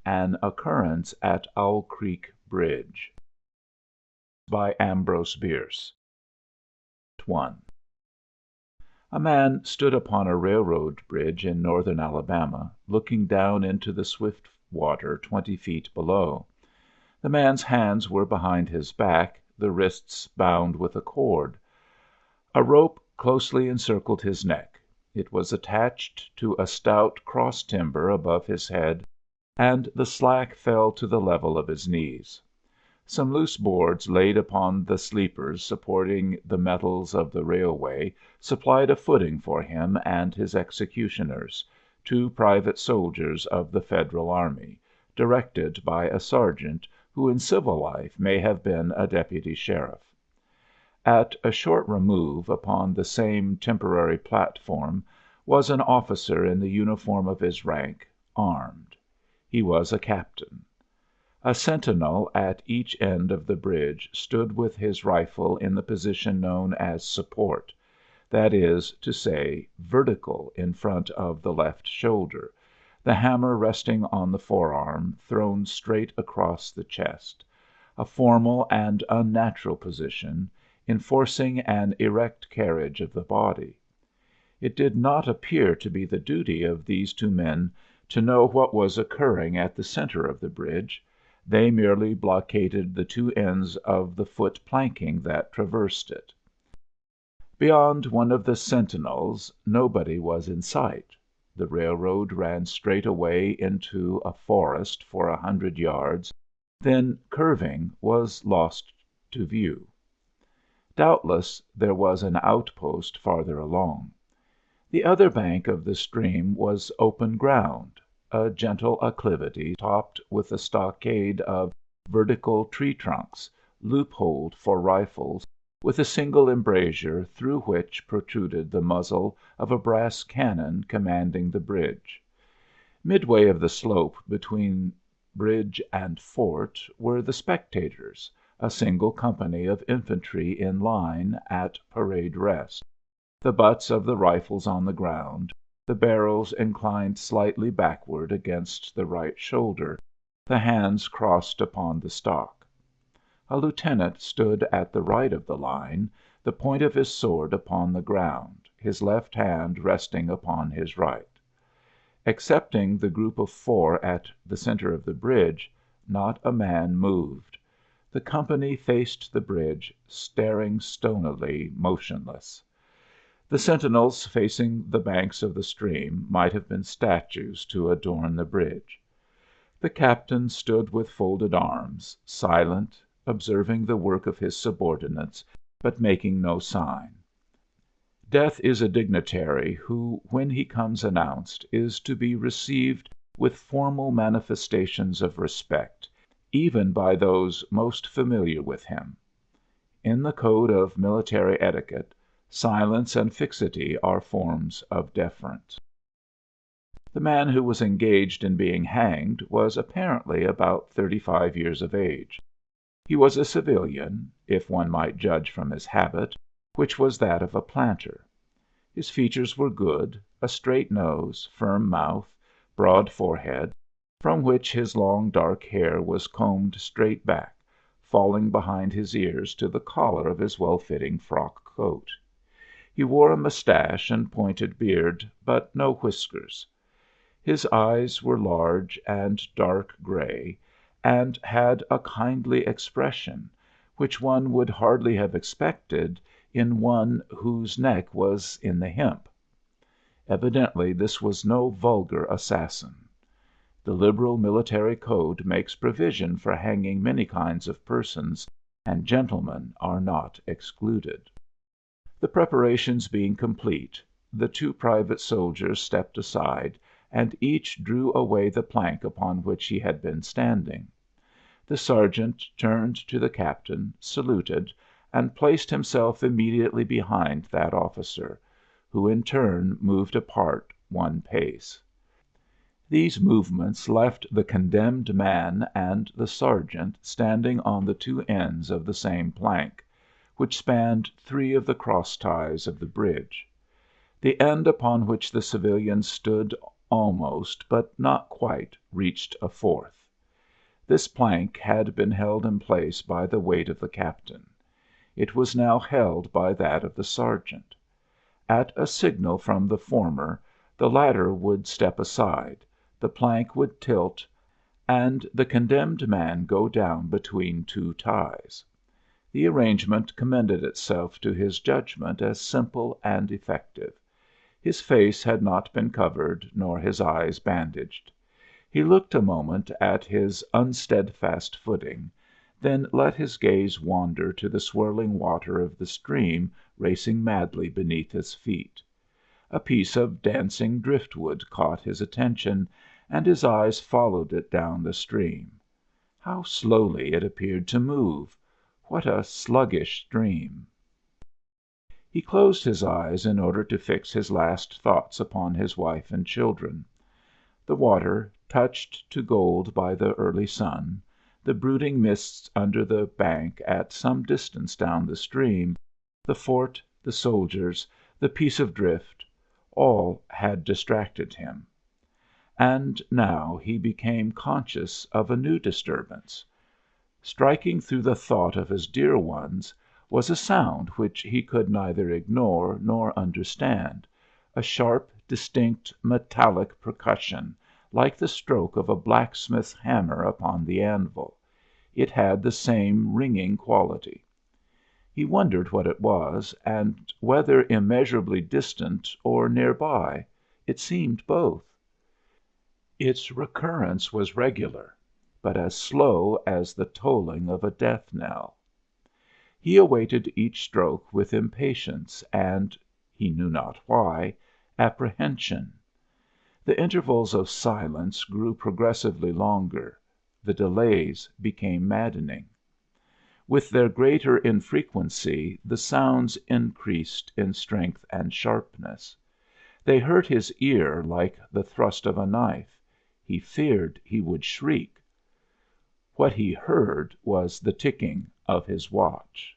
AN OCCURRENCE at Owl Creek Bridge by Ambrose Bierce. I. A man stood upon a railroad bridge in northern Alabama, looking down into the swift water 20 feet below. The man's hands were behind his back, the wrists bound with a cord. A rope closely encircled his neck. It was attached to a stout cross timber above his head, and the slack fell to the level of his knees. Some loose boards laid upon the sleepers supporting the metals of the railway supplied a footing for him and his executioners, 2 private soldiers of the Federal army, directed by a sergeant who in civil life may have been a deputy sheriff. At a short remove, upon the same temporary platform, was an officer in the uniform of his rank, armed. He was a captain. A sentinel at each end of the bridge stood with his rifle in the position known as support, that is to say, vertical in front of the left shoulder, the hammer resting on the forearm thrown straight across the chest, a formal and unnatural position, enforcing an erect carriage of the body. It did not appear to be the duty of these 2 men to know what was occurring at the center of the bridge. They merely blockaded the 2 ends of the foot planking that traversed it. Beyond one of the sentinels nobody was in sight. The railroad ran straight away into a forest for 100 yards, then, curving, was lost to view. Doubtless there was an outpost farther along. The other bank of the stream was open ground, a gentle acclivity topped with a stockade of vertical tree trunks, loopholed for rifles, with a single embrasure through which protruded the muzzle of a brass cannon commanding the bridge. Midway of the slope between bridge and fort were the spectators, a single company of infantry in line at parade rest, the butts of the rifles on the ground, the barrels inclined slightly backward against the right shoulder, the hands crossed upon the stock. A lieutenant stood at the right of the line, the point of his sword upon the ground, his left hand resting upon his right. Excepting the group of 4 at the center of the bridge, not a man moved. The company faced the bridge, staring stonily motionless. The sentinels facing the banks of the stream might have been statues to adorn the bridge. The captain stood with folded arms, silent, observing the work of his subordinates, but making no sign. Death is a dignitary who, when he comes announced, is to be received with formal manifestations of respect, even by those most familiar with him. In the code of military etiquette, silence and fixity are forms of deference. The man who was engaged in being hanged was apparently about 35 years of age. He was a civilian, if one might judge from his habit, which was that of a planter. His features were good, a straight nose, firm mouth, broad forehead, from which his long dark hair was combed straight back, falling behind his ears to the collar of his well-fitting frock coat. He wore a mustache and pointed beard, but no whiskers. His eyes were large and dark gray, and had a kindly expression, which one would hardly have expected in one whose neck was in the hemp. Evidently this was no vulgar assassin. The liberal military code makes provision for hanging many kinds of persons, and gentlemen are not excluded. The preparations being complete, the 2 private soldiers stepped aside, and each drew away the plank upon which he had been standing. The sergeant turned to the captain, saluted, and placed himself immediately behind that officer, who in turn moved apart 1 pace. These movements left the condemned man and the sergeant standing on the 2 ends of the same plank, which spanned 3 of the cross ties of the bridge. The end upon which the civilian stood almost, but not quite, reached a fourth. This plank had been held in place by the weight of the captain. It was now held by that of the sergeant. At a signal from the former the latter would step aside, the plank would tilt, and the condemned man go down between two ties. The arrangement commended itself to his judgment as simple and effective. His face had not been covered nor his eyes bandaged. He looked a moment at his unsteadfast footing, then let his gaze wander to the swirling water of the stream racing madly beneath his feet. A piece of dancing driftwood caught his attention, and his eyes followed it down the stream. How slowly it appeared to move! What a sluggish stream! He closed his eyes in order to fix his last thoughts upon his wife and children. The water, touched to gold by the early sun, the brooding mists under the bank at some distance down the stream, the fort, the soldiers, the piece of drift, all had distracted him. And now he became conscious of a new disturbance. Striking through the thought of his dear ones was a sound which he could neither ignore nor understand, a sharp, distinct, metallic percussion, like the stroke of a blacksmith's hammer upon the anvil. It had the same ringing quality. He wondered what it was, and whether immeasurably distant or near by. It seemed both. Its recurrence was regular, but as slow as the tolling of a death knell. He awaited each stroke with impatience and, he knew not why, apprehension. The intervals of silence grew progressively longer, the delays became maddening. With their greater infrequency the sounds increased in strength and sharpness. They hurt his ear like the thrust of a knife. He feared he would shriek. What he heard was the ticking of his watch.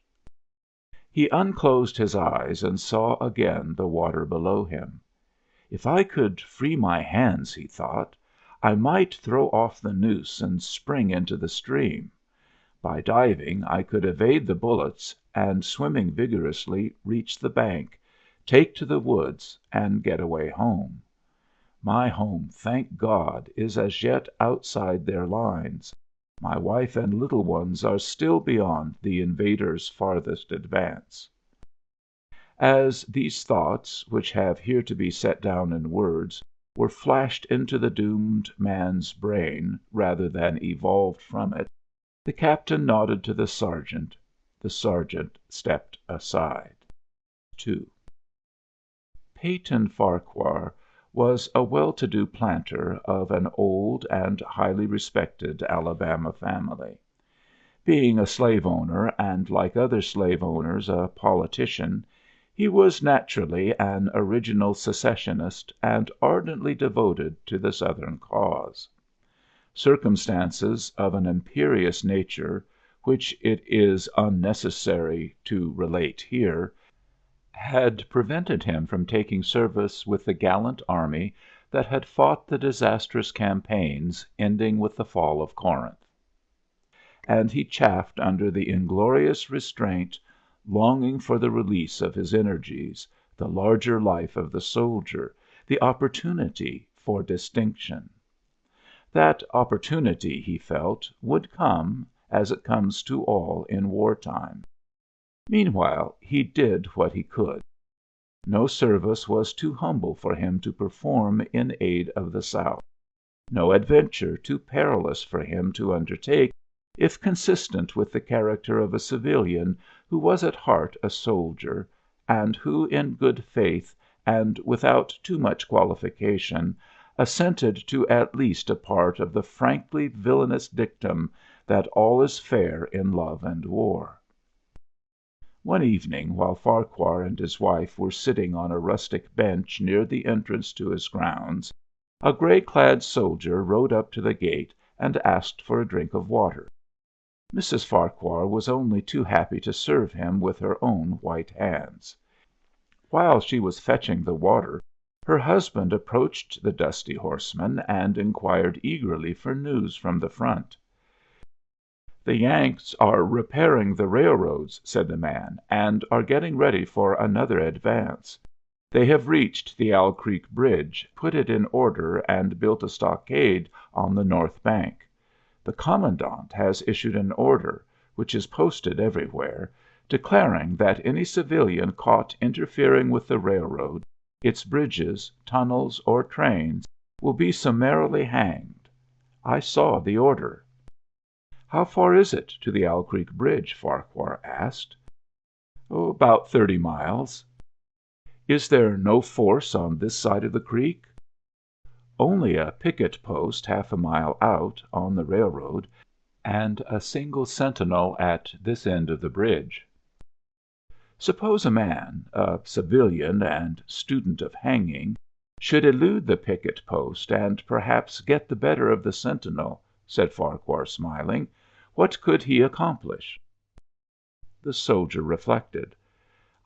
He unclosed his eyes and saw again the water below him. If I could free my hands, he thought, I might throw off the noose and spring into the stream. By diving I could evade the bullets, and swimming vigorously reach the bank, take to the woods, and get away home. My home, thank God, is as yet outside their lines. My wife and little ones are still beyond the invaders' farthest advance. As these thoughts, which have here to be set down in words, were flashed into the doomed man's brain rather than evolved from it, the captain nodded to the sergeant. The sergeant stepped aside. II Peyton Farquhar was a well-to-do planter of an old and highly respected Alabama family. Being a slave owner and like other slave owners a politician, he was naturally an original secessionist and ardently devoted to the Southern cause. Circumstances of an imperious nature, which it is unnecessary to relate here, had prevented him from taking service with the gallant army that had fought the disastrous campaigns ending with the fall of Corinth. And he chafed under the inglorious restraint, longing for the release of his energies, the larger life of the soldier, the opportunity for distinction. That opportunity, he felt, would come, as it comes to all in wartime. Meanwhile he did what he could. No service was too humble for him to perform in aid of the South, no adventure too perilous for him to undertake if consistent with the character of a civilian who was at heart a soldier, and who in good faith and without too much qualification assented to at least a part of the frankly villainous dictum that all is fair in love and war. One evening, while Farquhar and his wife were sitting on a rustic bench near the entrance to his grounds, a gray-clad soldier rode up to the gate and asked for a drink of water. Mrs. Farquhar was only too happy to serve him with her own white hands. While she was fetching the water, Her husband approached the dusty horseman and inquired eagerly for news from the front. "The Yanks are repairing the railroads," said the man, "and are getting ready for another advance. They have reached the Owl Creek bridge, put it in order, and built a stockade on the north bank. The commandant has issued an order, which is posted everywhere, declaring that any civilian caught interfering with the railroad, its bridges, tunnels, or trains, will be summarily hanged. I saw the order." "How far is it to the Owl Creek bridge?" Farquhar asked. "About 30 miles." "Is there no force on this side of the creek?" "Only a picket post half a mile out, on the railroad, and a single sentinel at this end of the bridge." "Suppose a man, a civilian and student of hanging, should elude the picket post and perhaps get the better of the sentinel," said Farquhar, smiling. "What could he accomplish?" The soldier reflected.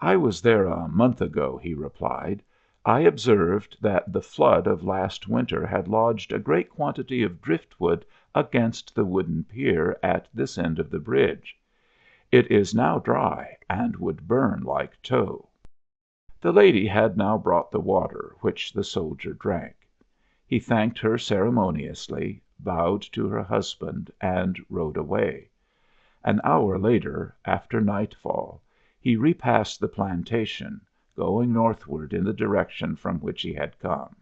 "I was there a month ago," he replied. "I observed that the flood of last winter had lodged a great quantity of driftwood against the wooden pier at this end of the bridge. It is now dry, and would burn like tow." The lady had now brought the water, which the soldier drank. He thanked her ceremoniously, bowed to her husband, and rode away. An hour later, after nightfall, he repassed the plantation, going northward in the direction from which he had come.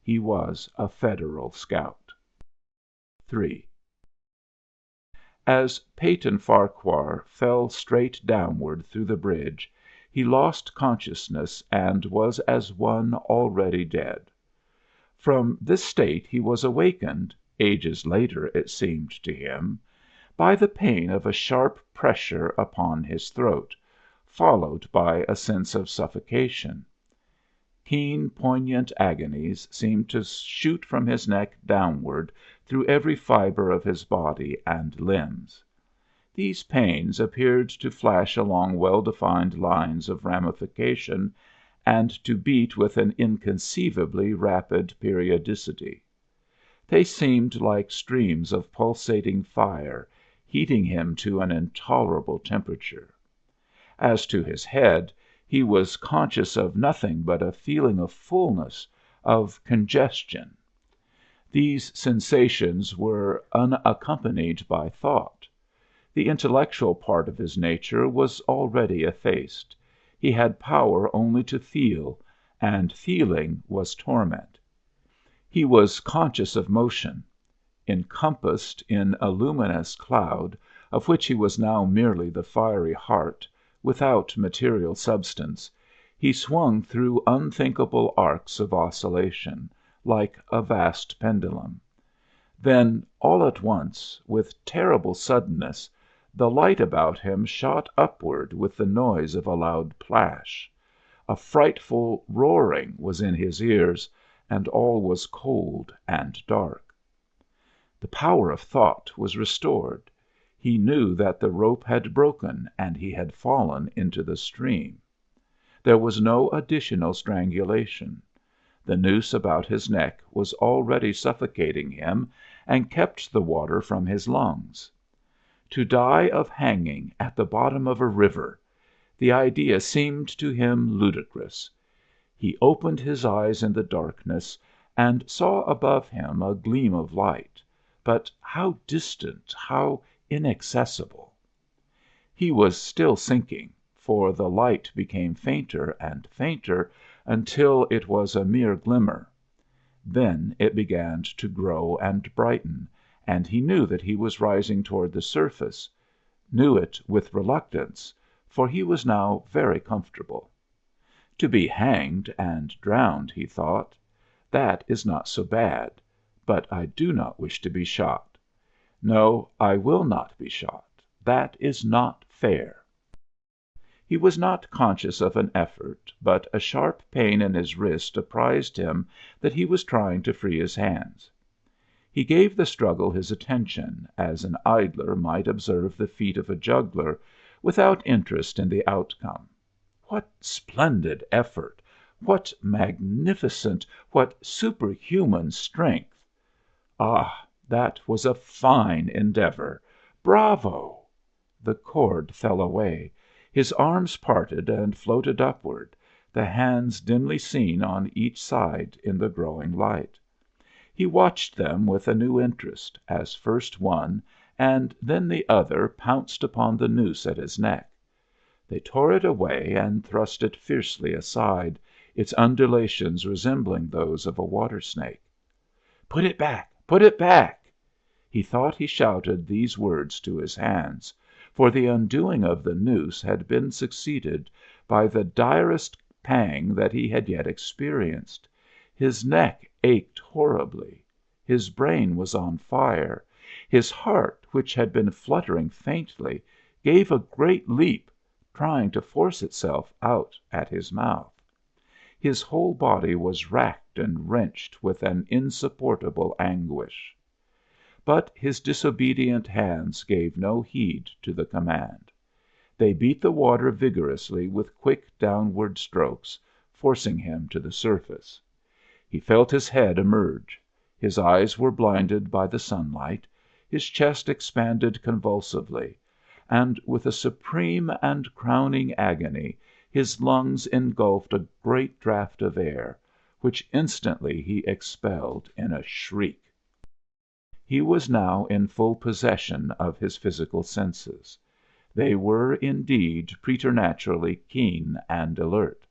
He was a Federal scout. III. As Peyton Farquhar fell straight downward through the bridge, he lost consciousness and was as one already dead. From this state he was awakened, ages later it seemed to him, by the pain of a sharp pressure upon his throat, followed by a sense of suffocation. Keen, poignant agonies seemed to shoot from his neck downward through every fiber of his body and limbs. These pains appeared to flash along well-defined lines of ramification and to beat with an inconceivably rapid periodicity. They seemed like streams of pulsating fire, heating him to an intolerable temperature. As to his head, he was conscious of nothing but a feeling of fullness, of congestion. These sensations were unaccompanied by thought. The intellectual part of his nature was already effaced. He had power only to feel, and feeling was torment. He was conscious of motion. Encompassed in a luminous cloud, of which he was now merely the fiery heart, without material substance, he swung through unthinkable arcs of oscillation, like a vast pendulum. Then, all at once, with terrible suddenness, the light about him shot upward with the noise of a loud plash. A frightful roaring was in his ears, and all was cold and dark. The power of thought was restored. He knew that the rope had broken and he had fallen into the stream. There was no additional strangulation. The noose about his neck was already suffocating him and kept the water from his lungs. To die of hanging at the bottom of a river! The idea seemed to him ludicrous. He opened his eyes in the darkness and saw above him a gleam of light, but how distant, how inaccessible! He was still sinking, for the light became fainter and fainter until it was a mere glimmer. Then it began to grow and brighten, and he knew that he was rising toward the surface, knew it with reluctance, for he was now very comfortable. To be hanged and drowned, he thought, that is not so bad, but I do not wish to be shot. No, I will not be shot. That is not fair. He was not conscious of an effort, but a sharp pain in his wrist apprised him that he was trying to free his hands. He gave the struggle his attention, as an idler might observe the feat of a juggler, without interest in the outcome. What splendid effort! What magnificent, what superhuman strength! Ah, that was a fine endeavor! Bravo! The cord fell away; his arms parted and floated upward, the hands dimly seen on each side in the growing light. He watched them with a new interest, as first one and then the other pounced upon the noose at his neck. They tore it away and thrust it fiercely aside, its undulations resembling those of a water snake. "Put it back! Put it back!" He thought he shouted these words to his hands, for the undoing of the noose had been succeeded by the direst pang that he had yet experienced. His neck ached horribly; his brain was on fire; his heart, which had been fluttering faintly, gave a great leap, trying to force itself out at his mouth. His whole body was racked and wrenched with an insupportable anguish. But his disobedient hands gave no heed to the command. They beat the water vigorously with quick downward strokes, forcing him to the surface. He felt his head emerge; his eyes were blinded by the sunlight; his chest expanded convulsively; and with a supreme and crowning agony his lungs engulfed a great draught of air, which instantly he expelled in a shriek. He was now in full possession of his physical senses. They were, indeed, preternaturally keen and alert.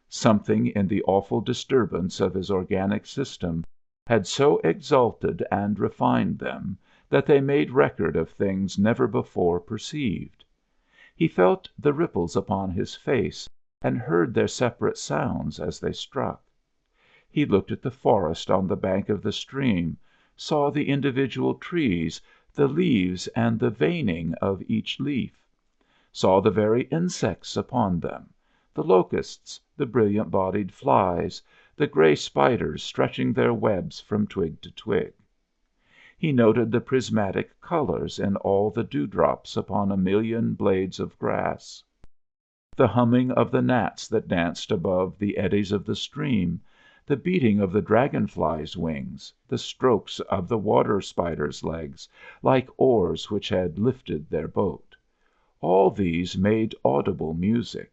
Something in the awful disturbance of his organic system had so exalted and refined them that they made record of things never before perceived. He felt the ripples upon his face and heard their separate sounds as they struck. He looked at the forest on the bank of the stream, saw the individual trees, the leaves and the veining of each leaf; saw the very insects upon them, the locusts, the brilliant bodied flies, the gray spiders stretching their webs from twig to twig. He noted the prismatic colors in all the dewdrops upon a million blades of grass, the humming of the gnats that danced above the eddies of the stream, the beating of the dragonfly's wings, the strokes of the water spider's legs, like oars which had lifted their boat. All these made audible music.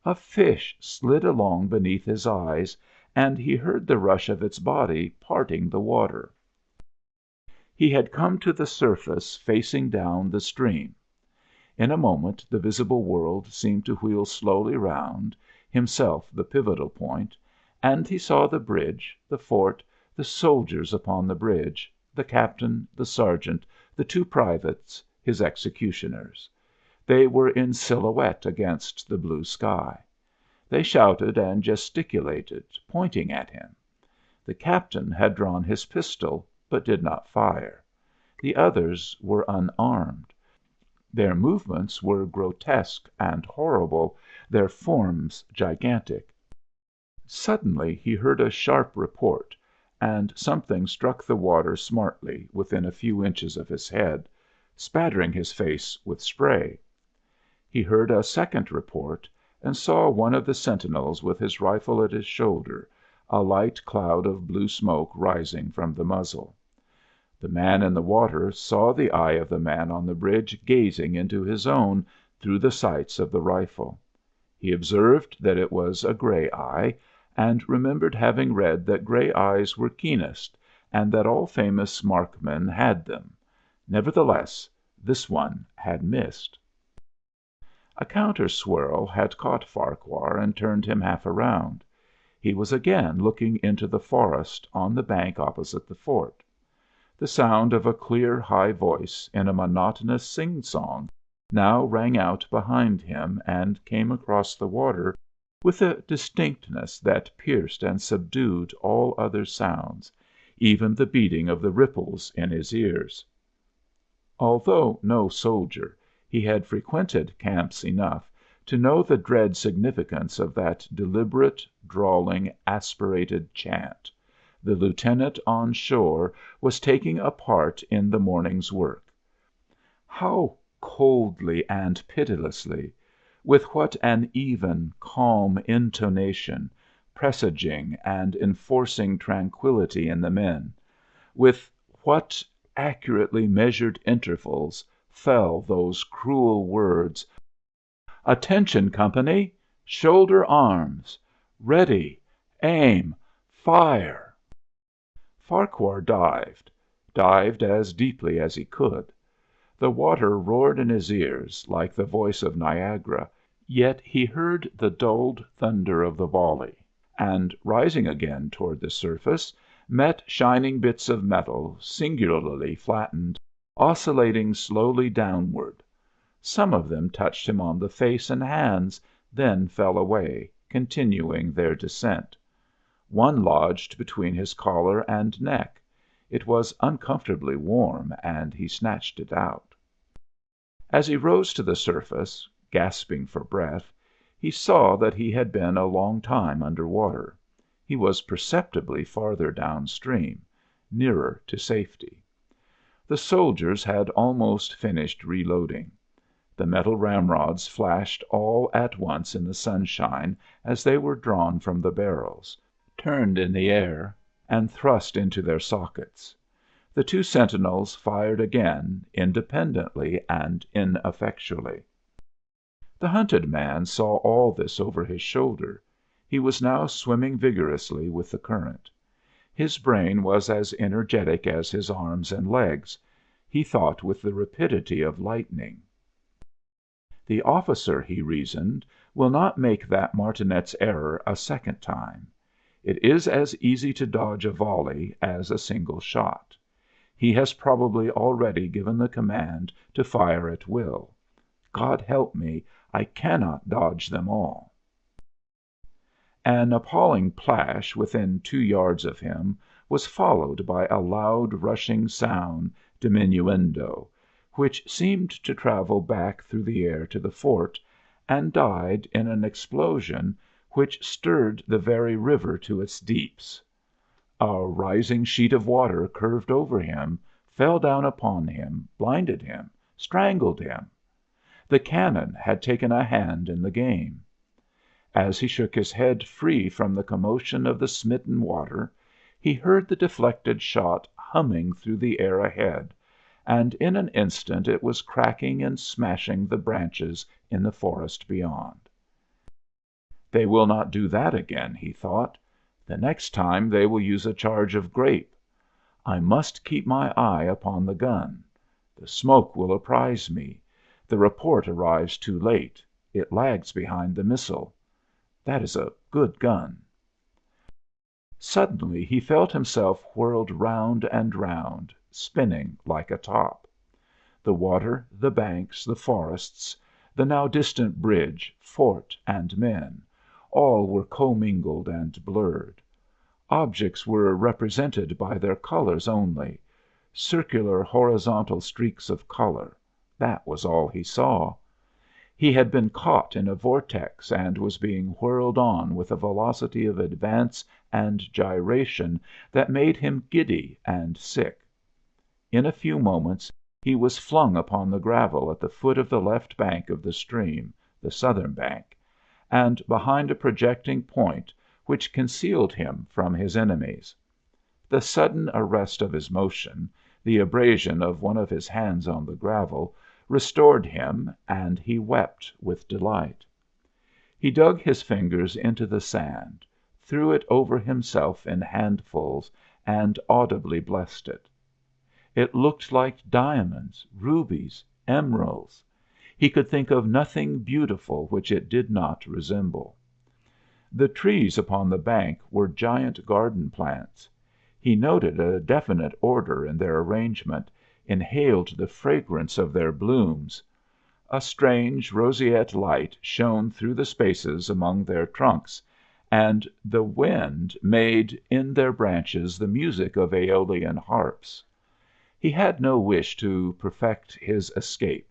A fish slid along beneath his eyes, and he heard the rush of its body parting the water. He had come to the surface facing down the stream. In a moment the visible world seemed to wheel slowly round, himself the pivotal point, and he saw the bridge, the fort, the soldiers upon the bridge, the captain, the sergeant, the two privates, his executioners. They were in silhouette against the blue sky. They shouted and gesticulated, pointing at him. The captain had drawn his pistol, but did not fire. The others were unarmed. Their movements were grotesque and horrible, their forms gigantic. Suddenly he heard a sharp report, and something struck the water smartly within a few inches of his head, spattering his face with spray. He heard a second report, and saw one of the sentinels with his rifle at his shoulder, a light cloud of blue smoke rising from the muzzle. The man in the water saw the eye of the man on the bridge gazing into his own through the sights of the rifle. He observed that it was a gray eye, and remembered having read that gray eyes were keenest, and that all famous markmen had them. Nevertheless, this one had missed. A counter swirl had caught Farquhar and turned him half around. He was again looking into the forest on the bank opposite the fort. The sound of a clear, high voice in a monotonous sing-song now rang out behind him and came across the water with a distinctness that pierced and subdued all other sounds, even the beating of the ripples in his ears. Although no soldier, he had frequented camps enough to know the dread significance of that deliberate, drawling, aspirated chant. The lieutenant on shore was taking a part in the morning's work. How coldly and pitilessly, with what an even, calm intonation, presaging and enforcing tranquillity in the men, with what accurately measured intervals fell those cruel words: "Attention, company! Shoulder arms! Ready! Aim! Fire!" Farquhar dived as deeply as he could. The water roared in his ears like the voice of Niagara, yet he heard the dulled thunder of the volley, and, rising again toward the surface, met shining bits of metal, singularly flattened, oscillating slowly downward. Some of them touched him on the face and hands, then fell away, continuing their descent. One lodged between his collar and neck. It was uncomfortably warm, and he snatched it out. As he rose to the surface, gasping for breath, he saw that he had been a long time under water. He was perceptibly farther downstream, nearer to safety. The soldiers had almost finished reloading. The metal ramrods flashed all at once in the sunshine as they were drawn from the barrels, turned in the air, and thrust into their sockets. The two sentinels fired again, independently and ineffectually. The hunted man saw all this over his shoulder. He was now swimming vigorously with the current. His brain was as energetic as his arms and legs. He thought with the rapidity of lightning. The officer, he reasoned, will not make that martinet's error a second time. It is as easy to dodge a volley as a single shot. He has probably already given the command to fire at will. God help me, I cannot dodge them all. An appalling plash within 2 yards of him was followed by a loud rushing sound diminuendo, which seemed to travel back through the air to the fort, and died in an explosion which stirred the very river to its deeps. A rising sheet of water curved over him, fell down upon him, blinded him, strangled him. The cannon had taken a hand in the game. As he shook his head free from the commotion of the smitten water, he heard the deflected shot humming through the air ahead, and in an instant it was cracking and smashing the branches in the forest beyond. They will not do that again, he thought. The next time they will use a charge of grape. I must keep my eye upon the gun. The smoke will apprise me. The report arrives too late. It lags behind the missile. That is a good gun. Suddenly he felt himself whirled round and round, spinning like a top. The water, the banks, the forests, the now distant bridge, fort, and men, all were commingled and blurred. Objects were represented by their colors only, circular horizontal streaks of color. That was all he saw. He had been caught in a vortex and was being whirled on with a velocity of advance and gyration that made him giddy and sick. In a few moments he was flung upon the gravel at the foot of the left bank of the stream, the southern bank, and behind a projecting point which concealed him from his enemies. The sudden arrest of his motion, the abrasion of one of his hands on the gravel, restored him, and he wept with delight. He dug his fingers into the sand, threw it over himself in handfuls, and audibly blessed it. It looked like diamonds, rubies, emeralds. He could think of nothing beautiful which it did not resemble. The trees upon the bank were giant garden plants. He noted a definite order in their arrangement, inhaled the fragrance of their blooms. A strange roseate light shone through the spaces among their trunks, and the wind made in their branches the music of aeolian harps. He had no wish to perfect his escape,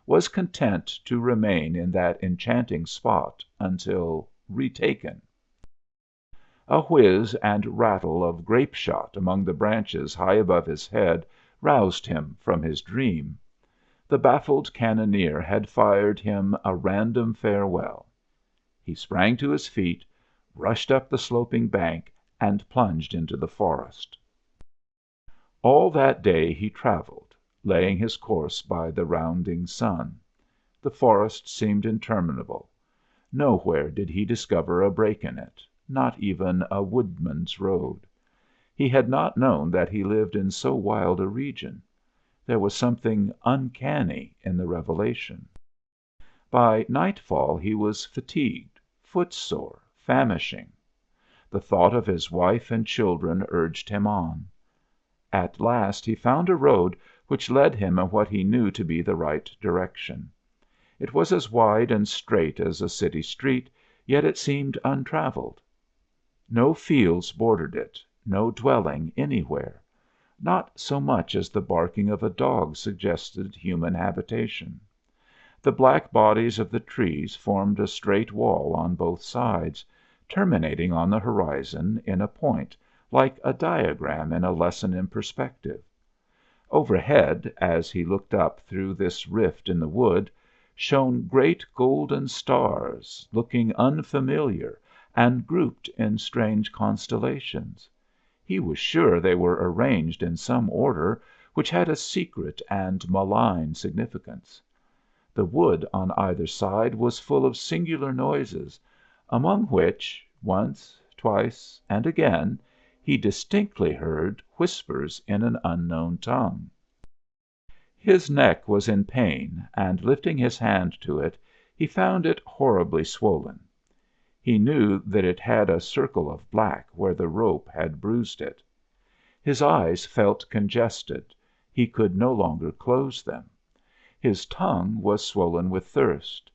was content to remain in that enchanting spot until retaken. A whiz and rattle of grape shot among the branches high above his head roused him from his dream. The baffled cannoneer had fired him a random farewell. He sprang to his feet, rushed up the sloping bank, and plunged into the forest. All that day he traveled, laying his course by the rounding sun. The forest seemed interminable. Nowhere did he discover a break in it, not even a woodman's road. He had not known that he lived in so wild a region. There was something uncanny in the revelation. By nightfall he was fatigued, footsore, famishing. The thought of his wife and children urged him on. At last he found a road which led him in what he knew to be the right direction. It was as wide and straight as a city street, yet it seemed untraveled. No fields bordered it, no dwelling anywhere. Not so much as the barking of a dog suggested human habitation. The black bodies of the trees formed a straight wall on both sides, terminating on the horizon in a point like a diagram in a lesson in perspective. Overhead, as he looked up through this rift in the wood, shone great golden stars, looking unfamiliar and grouped in strange constellations. He was sure they were arranged in some order which had a secret and malign significance. The wood on either side was full of singular noises, among which, once, twice, and again, he distinctly heard whispers in an unknown tongue. His neck was in pain, and lifting his hand to it, he found it horribly swollen. He knew that it had a circle of black where the rope had bruised it. His eyes felt congested; he could no longer close them. His tongue was swollen with thirst.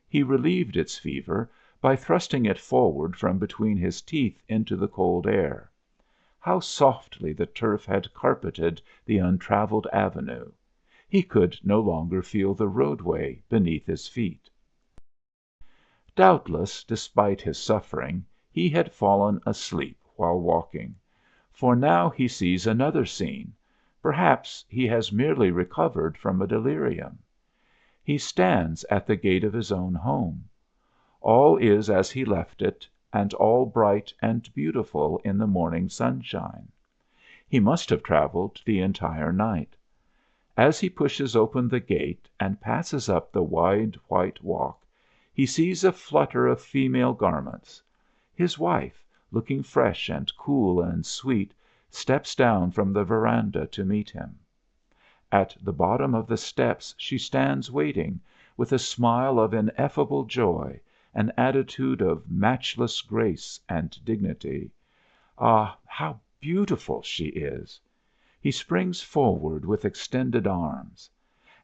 He relieved its fever by thrusting it forward from between his teeth into the cold air. How softly the turf had carpeted the untraveled avenue! He could no longer feel the roadway beneath his feet. Doubtless, despite his suffering, he had fallen asleep while walking, for now he sees another scene. Perhaps he has merely recovered from a delirium. He stands at the gate of his own home. All is as he left it, and all bright and beautiful in the morning sunshine. He must have traveled the entire night. As he pushes open the gate and passes up the wide white walk, he sees a flutter of female garments. His wife, looking fresh and cool and sweet, steps down from the veranda to meet him. At the bottom of the steps she stands waiting, with a smile of ineffable joy, an attitude of matchless grace and dignity. Ah, how beautiful she is! He springs forward with extended arms.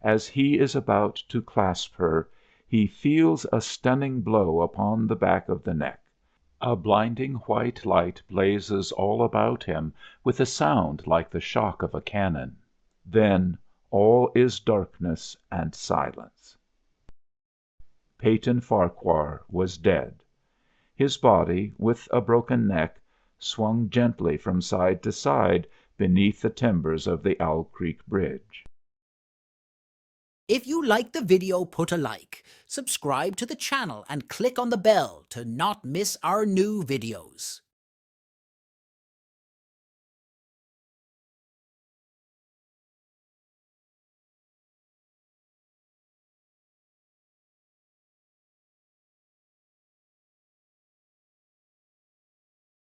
As he is about to clasp her, he feels a stunning blow upon the back of the neck. A blinding white light blazes all about him with a sound like the shock of a cannon. Then all is darkness and silence. Peyton Farquhar was dead. His body, with a broken neck, swung gently from side to side beneath the timbers of the Owl Creek Bridge. If you liked the video, put a like, subscribe to the channel and click on the bell to not miss our new videos.